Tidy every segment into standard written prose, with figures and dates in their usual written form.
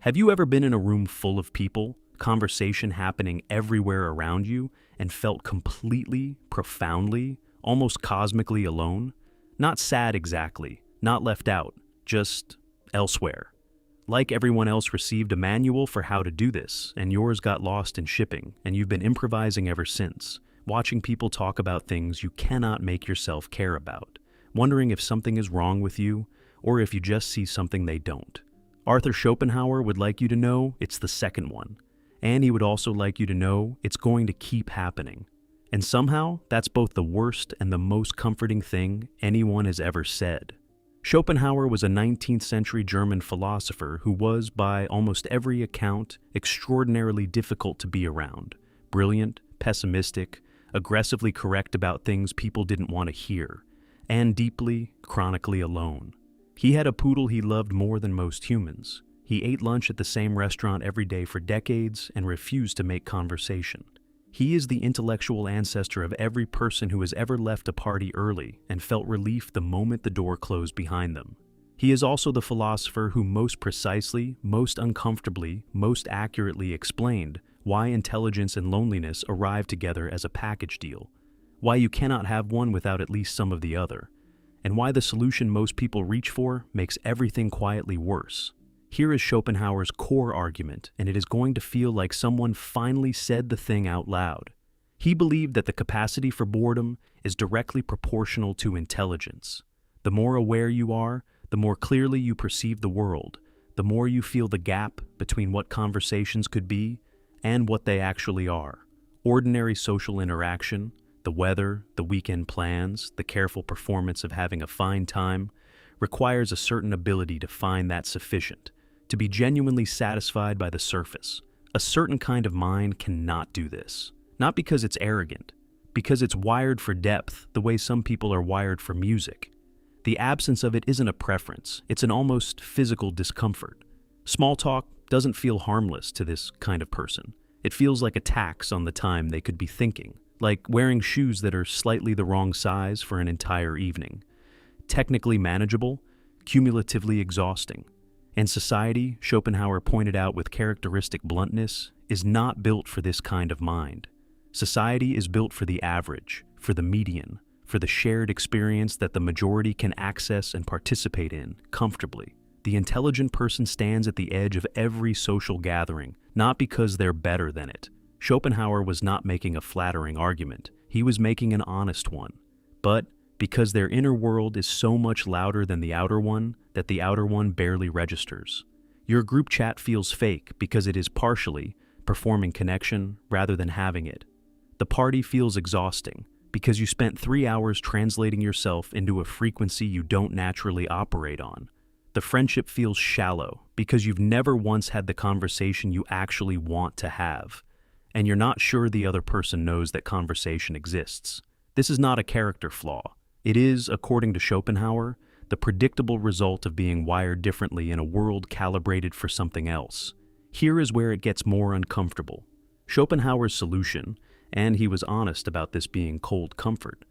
Have you ever been in a room full of people, conversation happening everywhere around you, and felt completely, profoundly, almost cosmically alone? Not sad exactly, not left out, just elsewhere. Like everyone else received a manual for how to do this, and yours got lost in shipping, and you've been improvising ever since, watching people talk about things you cannot make yourself care about, wondering if something is wrong with you, or if you just see something they don't. Arthur Schopenhauer would like you to know it's the second one, and he would also like you to know it's going to keep happening. And somehow, that's both the worst and the most comforting thing anyone has ever said. Schopenhauer was a 19th century German philosopher who was, by almost every account, extraordinarily difficult to be around. Brilliant, pessimistic, aggressively correct about things people didn't want to hear, and deeply, chronically alone. He had a poodle he loved more than most humans. He ate lunch at the same restaurant every day for decades and refused to make conversation. He is the intellectual ancestor of every person who has ever left a party early and felt relief the moment the door closed behind them. He is also the philosopher who most precisely, most uncomfortably, most accurately explained why intelligence and loneliness arrive together as a package deal, why you cannot have one without at least some of the other, and why the solution most people reach for makes everything quietly worse. Here is Schopenhauer's core argument, and it is going to feel like someone finally said the thing out loud. He believed that the capacity for boredom is directly proportional to intelligence. The more aware you are, the more clearly you perceive the world, the more you feel the gap between what conversations could be and what they actually are. Ordinary social interaction, the weather, the weekend plans, the careful performance of having a fine time, requires a certain ability to find that sufficient, to be genuinely satisfied by the surface. A certain kind of mind cannot do this. Not because it's arrogant, because it's wired for depth the way some people are wired for music. The absence of it isn't a preference, it's an almost physical discomfort. Small talk doesn't feel harmless to this kind of person. It feels like a tax on the time they could be thinking, like wearing shoes that are slightly the wrong size for an entire evening. Technically manageable, cumulatively exhausting. And society, Schopenhauer pointed out with characteristic bluntness, is not built for this kind of mind. Society is built for the average, for the median, for the shared experience that the majority can access and participate in comfortably. The intelligent person stands at the edge of every social gathering, not because they're better than it. Schopenhauer was not making a flattering argument. He was making an honest one. But because their inner world is so much louder than the outer one that the outer one barely registers. Your group chat feels fake because it is partially performing connection rather than having it. The party feels exhausting because you spent 3 hours translating yourself into a frequency you don't naturally operate on. The friendship feels shallow because you've never once had the conversation you actually want to have, and you're not sure the other person knows that conversation exists. This is not a character flaw. It is, according to Schopenhauer, the predictable result of being wired differently in a world calibrated for something else. Here is where it gets more uncomfortable. Schopenhauer's solution, and he was honest about this being cold comfort,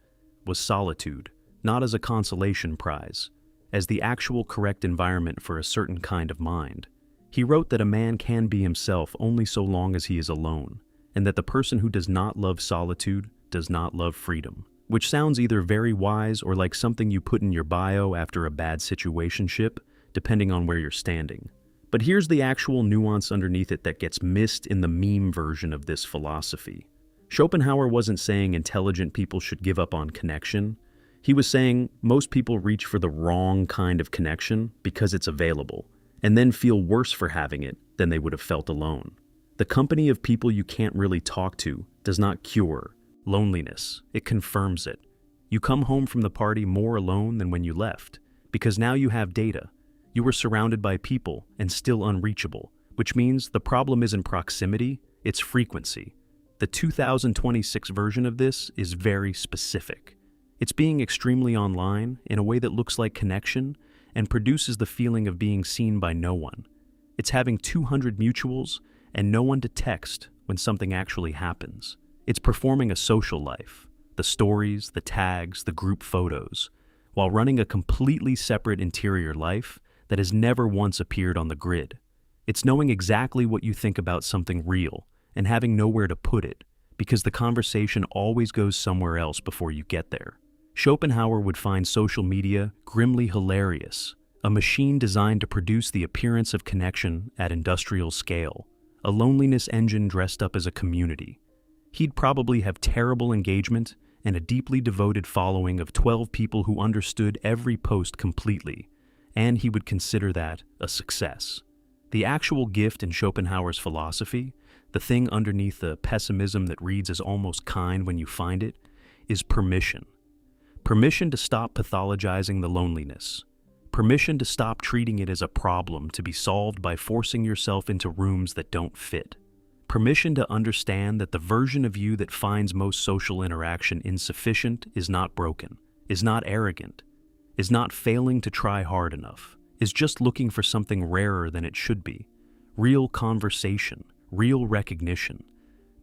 was solitude, not as a consolation prize, as the actual correct environment for a certain kind of mind. He wrote that a man can be himself only so long as he is alone, and that the person who does not love solitude does not love freedom. Which sounds either very wise or like something you put in your bio after a bad situationship, depending on where you're standing. But here's the actual nuance underneath it that gets missed in the meme version of this philosophy. Schopenhauer wasn't saying intelligent people should give up on connection. He was saying most people reach for the wrong kind of connection because it's available, and then feel worse for having it than they would have felt alone. The company of people you can't really talk to does not cure loneliness, it confirms it. You come home from the party more alone than when you left, because now you have data. You were surrounded by people and still unreachable, which means the problem isn't proximity, it's frequency. The 2026 version of this is very specific. It's being extremely online in a way that looks like connection and produces the feeling of being seen by no one. It's having 200 mutuals and no one to text when something actually happens. It's performing a social life, the stories, the tags, the group photos, while running a completely separate interior life that has never once appeared on the grid. It's knowing exactly what you think about something real and having nowhere to put it, because the conversation always goes somewhere else before you get there. Schopenhauer would find social media grimly hilarious, a machine designed to produce the appearance of connection at industrial scale, a loneliness engine dressed up as a community. He'd probably have terrible engagement and a deeply devoted following of 12 people who understood every post completely, and he would consider that a success. The actual gift in Schopenhauer's philosophy, the thing underneath the pessimism that reads as almost kind when you find it, is permission. Permission to stop pathologizing the loneliness. Permission to stop treating it as a problem to be solved by forcing yourself into rooms that don't fit. Permission to understand that the version of you that finds most social interaction insufficient is not broken, is not arrogant, is not failing to try hard enough, is just looking for something rarer than it should be. Real conversation, real recognition.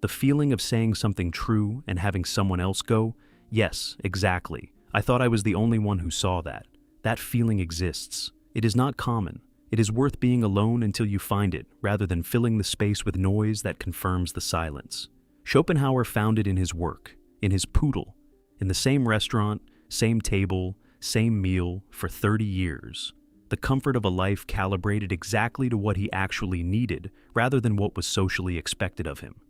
The feeling of saying something true and having someone else go, "Yes, exactly. I thought I was the only one who saw that." That feeling exists. It is not common. It is worth being alone until you find it, rather than filling the space with noise that confirms the silence. Schopenhauer found it in his work, in his poodle, in the same restaurant, same table, same meal for 30 years. The comfort of a life calibrated exactly to what he actually needed, rather than what was socially expected of him.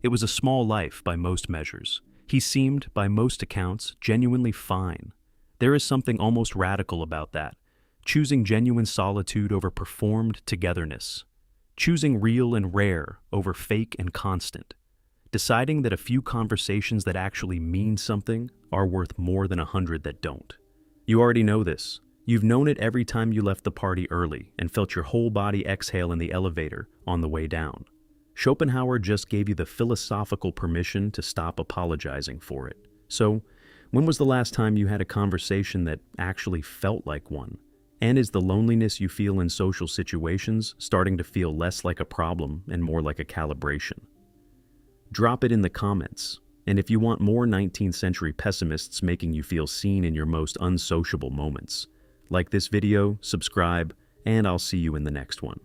It was a small life by most measures. He seemed, by most accounts, genuinely fine. There is something almost radical about that, choosing genuine solitude over performed togetherness, choosing real and rare over fake and constant, deciding that a few conversations that actually mean something are worth more than 100 that don't. You already know this. You've known it every time you left the party early and felt your whole body exhale in the elevator on the way down. Schopenhauer just gave you the philosophical permission to stop apologizing for it. So, when was the last time you had a conversation that actually felt like one? And is the loneliness you feel in social situations starting to feel less like a problem and more like a calibration? Drop it in the comments. And if you want more 19th century pessimists making you feel seen in your most unsociable moments, like this video, subscribe, and I'll see you in the next one.